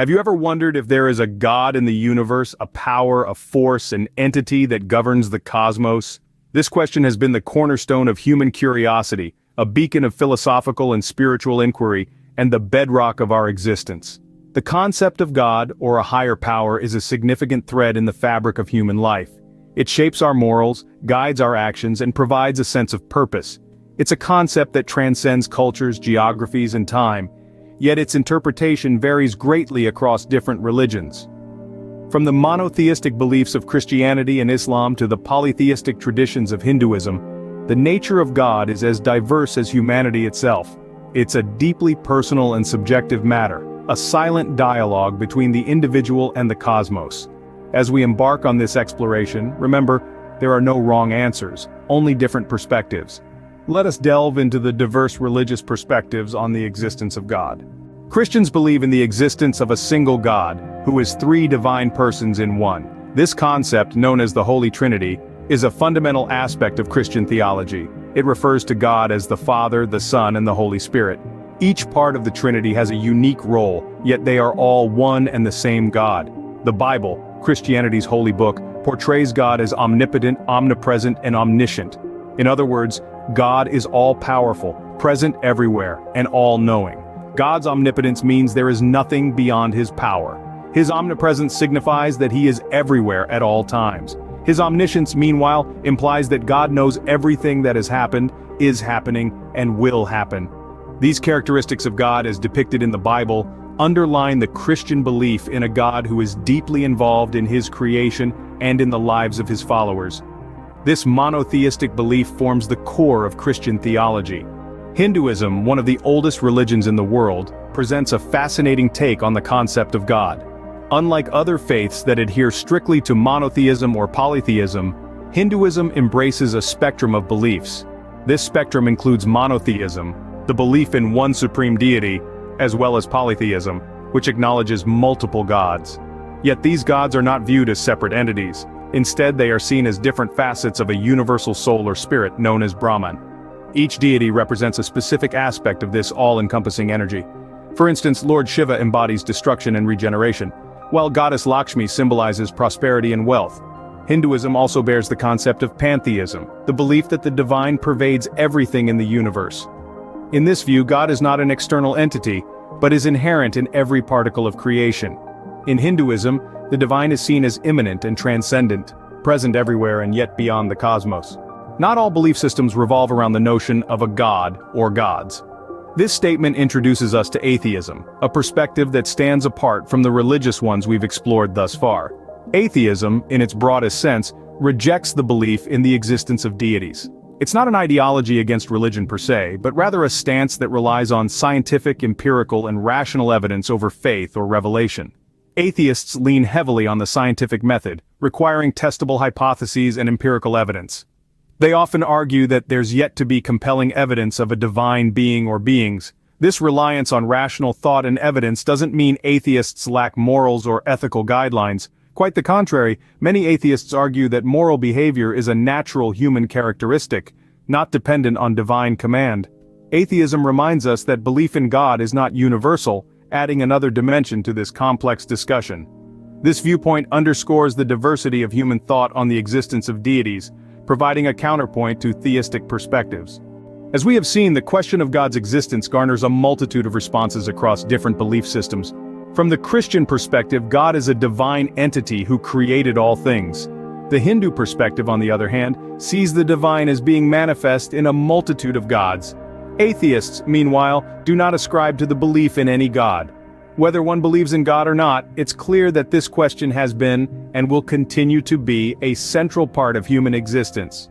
Have you ever wondered if there is a God in the universe, a power, a force, an entity that governs the cosmos? This question has been the cornerstone of human curiosity, a beacon of philosophical and spiritual inquiry, and the bedrock of our existence. The concept of God, or a higher power, is a significant thread in the fabric of human life. It shapes our morals, guides our actions, and provides a sense of purpose. It's a concept that transcends cultures, geographies, and time, yet its interpretation varies greatly across different religions. From the monotheistic beliefs of Christianity and Islam to the polytheistic traditions of Hinduism, the nature of God is as diverse as humanity itself. It's a deeply personal and subjective matter, a silent dialogue between the individual and the cosmos. As we embark on this exploration, remember, there are no wrong answers, only different perspectives. Let us delve into the diverse religious perspectives on the existence of God. Christians believe in the existence of a single God, who is three divine persons in one. This concept, known as the Holy Trinity, is a fundamental aspect of Christian theology. It refers to God as the Father, the Son, and the Holy Spirit. Each part of the Trinity has a unique role, yet they are all one and the same God. The Bible, Christianity's holy book, portrays God as omnipotent, omnipresent, and omniscient. In other words, God is all-powerful, present everywhere, and all-knowing. God's omnipotence means there is nothing beyond his power. His omnipresence signifies that he is everywhere at all times. His omniscience, meanwhile, implies that God knows everything that has happened, is happening, and will happen. These characteristics of God, as depicted in the Bible, underline the Christian belief in a God who is deeply involved in his creation and in the lives of his followers. This monotheistic belief forms the core of Christian theology. Hinduism, one of the oldest religions in the world, presents a fascinating take on the concept of God. Unlike other faiths that adhere strictly to monotheism or polytheism, Hinduism embraces a spectrum of beliefs. This spectrum includes monotheism, the belief in one supreme deity, as well as polytheism, which acknowledges multiple gods. Yet these gods are not viewed as separate entities. Instead, they are seen as different facets of a universal soul or spirit known as Brahman. Each deity represents a specific aspect of this all-encompassing energy. For instance, Lord Shiva embodies destruction and regeneration, while Goddess Lakshmi symbolizes prosperity and wealth. Hinduism also bears the concept of pantheism, the belief that the divine pervades everything in the universe. In this view, God is not an external entity, but is inherent in every particle of creation. In Hinduism, the divine is seen as immanent and transcendent, present everywhere and yet beyond the cosmos. Not all belief systems revolve around the notion of a god or gods. This statement introduces us to atheism, a perspective that stands apart from the religious ones we've explored thus far. Atheism, in its broadest sense, rejects the belief in the existence of deities. It's not an ideology against religion per se, but rather a stance that relies on scientific, empirical, and rational evidence over faith or revelation. Atheists lean heavily on the scientific method, requiring testable hypotheses and empirical evidence. They often argue that there's yet to be compelling evidence of a divine being or beings. This reliance on rational thought and evidence doesn't mean atheists lack morals or ethical guidelines. Quite the contrary, many atheists argue that moral behavior is a natural human characteristic, not dependent on divine command. Atheism reminds us that belief in God is not universal, adding another dimension to this complex discussion. This viewpoint underscores the diversity of human thought on the existence of deities, providing a counterpoint to theistic perspectives. As we have seen, the question of God's existence garners a multitude of responses across different belief systems. From the Christian perspective, God is a divine entity who created all things. The Hindu perspective, on the other hand, sees the divine as being manifest in a multitude of gods. Atheists, meanwhile, do not ascribe to the belief in any god. Whether one believes in God or not, it's clear that this question has been, and will continue to be, a central part of human existence.